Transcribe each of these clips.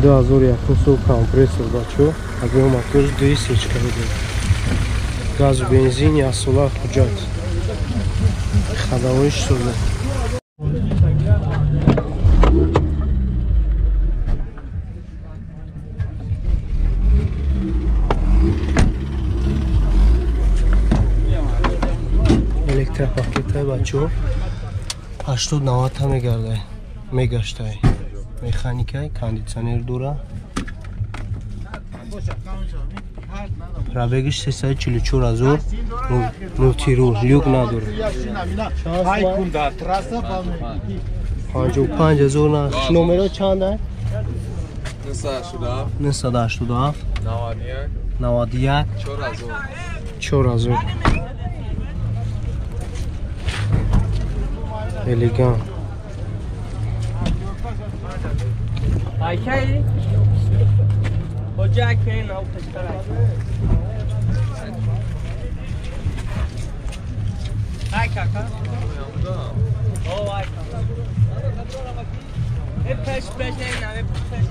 2001 компрессор бачо авиамотор 2 сечкари газ бензин ясола ҳуҷҷат хадавоиш шуда электропакета бачо 80-90 мегардай мегаштай механикай кондитсионер дора пробегиш 344,000 мултирул люк надора 55,000 на номеро чанда 987 91 4,000 элеган Okay. Hoca kein Autostrecke. Hi kaka. Oh hi kaka. Hep peş peşine hep peş.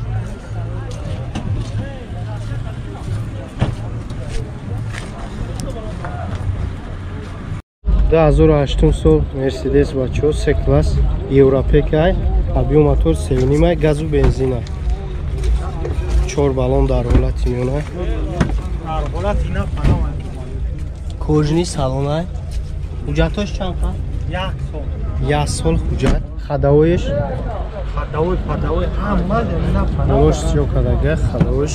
2008 сол Mercedes бачо C класс Европекай объем мотор 7 газу бензина 4 баллон дар ҳолати миёна кожни салона ҳуҷҷатош чанд қа 1 сол ҳуҷҷат хадавоиш ҳамма чиё кадага хадавоиш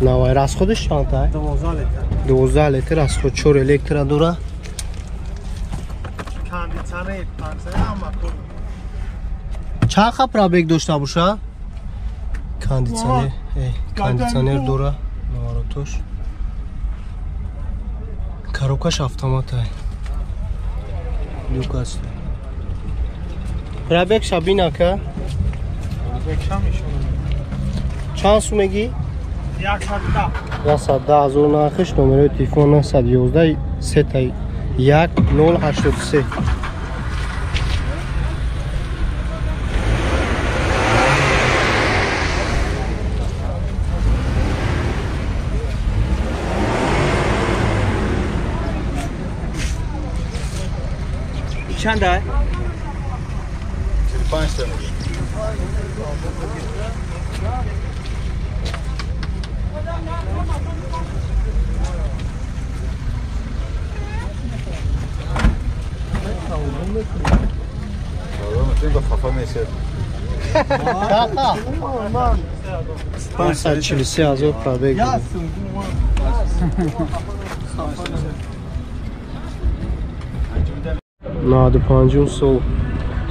навай расходиш чанд қа 12 литр расход 4 электра дора чанд қа пробег дошта боша кондитсионер дора наворотош коробкаш автоматай люк аст пробег шабина ка чанд сум меги 110,000 нархиш номерои телефон 911 31 083 Çanda? 5 tane. Tengo papá me dice. Passa çilisi azı pробег. Надо панҷум сол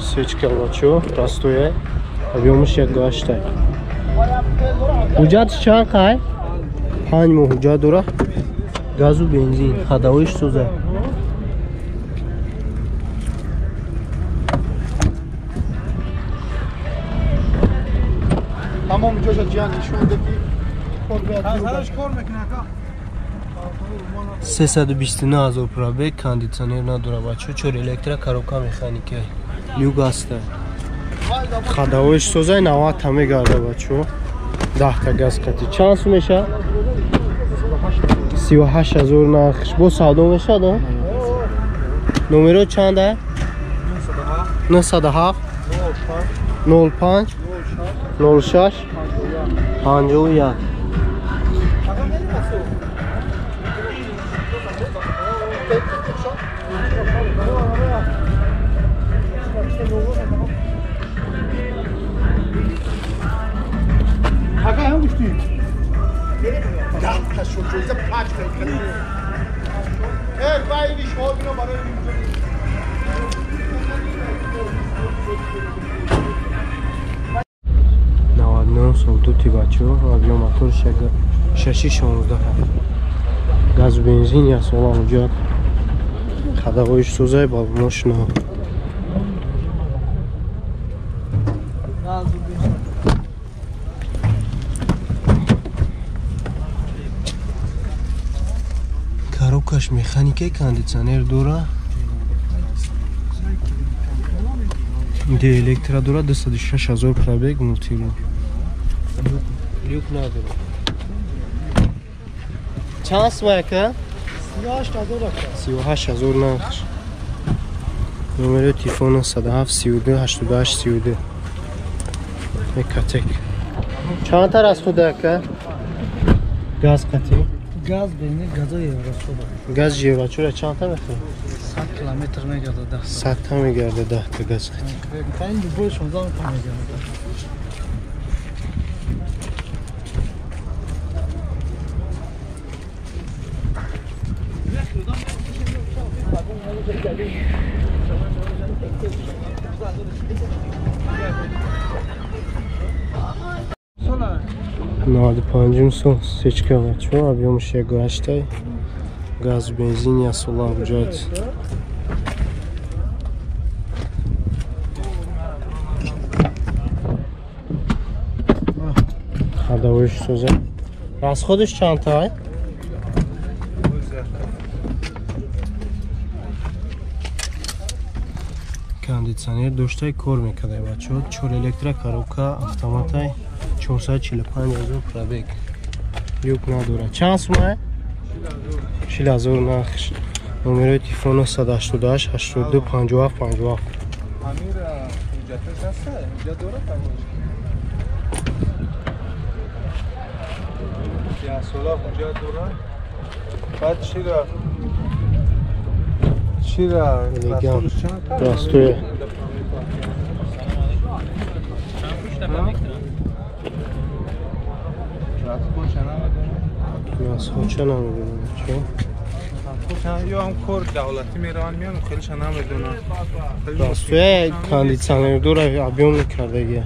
сечка бачо растоя объёмиш 1.8 ҳуҷҷат чанд қай 5 моҳ ҳуҷҷат дора газу бензин хадавоиш сӯза Tamam Coşa Cihan şuradaki kor 329,000 пробег кондитсионер надора бачо 4 электро коробка механика люк аста хадавоиш созай 90 та мегарда бачо 10 та газ кати чанд сум меша 38,000 нархиш бо савдо мешад номеро чанда 97 05 06 51 99 сол дути бачо объем мотор 616 газ бензин я сола ҳуҷҷат хадавоиш сӯзай ба мошина коробкаш механикаи кондитсионер дора де электро дора 206,000 пробег мултирул Lük نداره. چند اسمه که؟ 38,000 نخش. نمره تلفن 107 32 88 32. مکاتک. چند تا از خود که؟ گاز قطعی. Gaz beni gaza yarası da. گاز یورو چرا چند تا میخوای؟ 100 kilometre ne kadar da. 100 تا میگرده 10 تا گاز قطعی. Ben bu boş ondan tanıyacağım. Nadi pancım son seçke var çoğu abiymiş ya gaçtay gaz benzin ya solan vücut Hadavuş söze Rasxodش چند تا ای؟ کاندیسیونر دوشتای کار میکنه بچه ها 4 الکتریک کاروکا автоматای 445,000 пробег люк نداره چند سومه؟ 40,000 نخش نمره تلفن 188 82 57 57 Ya sola kucağa doğru. Kaç şira? Şira. Elegant. Rastoya. Rasxodش نمیدونم چون یا هم کور دولتی میرن میان خیلیش نمیدونم. راستوی کاندیسیونر داره ابیوم میکرده دیگه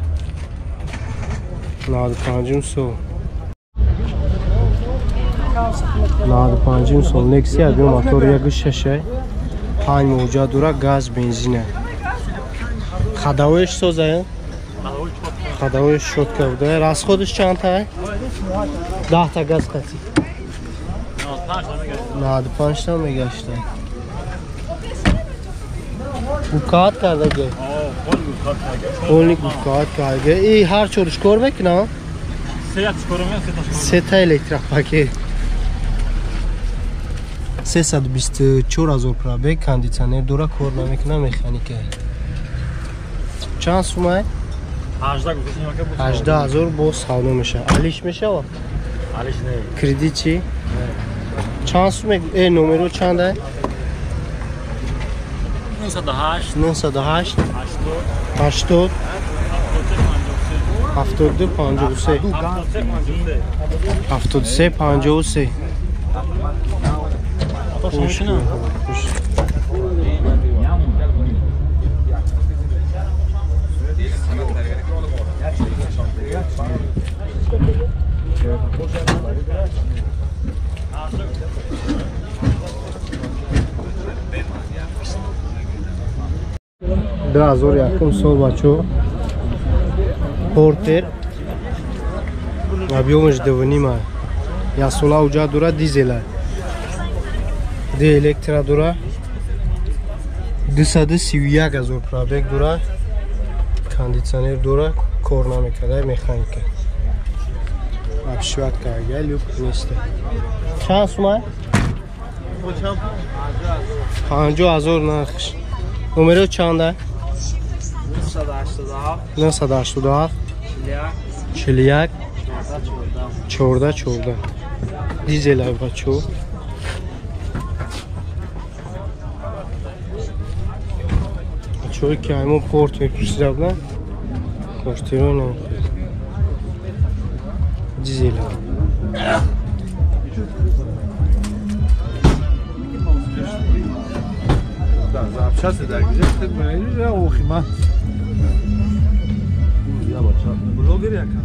95 سو 95 سو نکسی ابیوم موتور یک ششه 5 موجه داره گاز بنزینه خداویش سوزه خداویش شد کرده راسخودش چند تا 10 تا گاز قطعی 95 تا میگشته بوکات کرده گه اونی بوکات کرده ای هر چورش کار میکنه 3 تا الکتریک پاکی 324,000 پرابگ کاندیسیونر داره کار نمیکنه مکانیکه چند سومه 18,000 با ساونا میشه علیش میشه و علیش نه کردی چی چند سومه نمرو چنده 908 80 72 53 73 53 2000 yakın sol bacho porter объемش 2,5 я сола уҷа дура дизела де электра дура 231,000 пробег дура кондиционер дура кор намекарда механика обшиватка ага люк несте чанд сума 50,000 нахш номеро чанда 987 41 14 дизел бачо бачо ки аймон порт мепурсидабна квартирона дизел Zapçası da güzel böyle ya okuma. Ya bak blogger ya kan.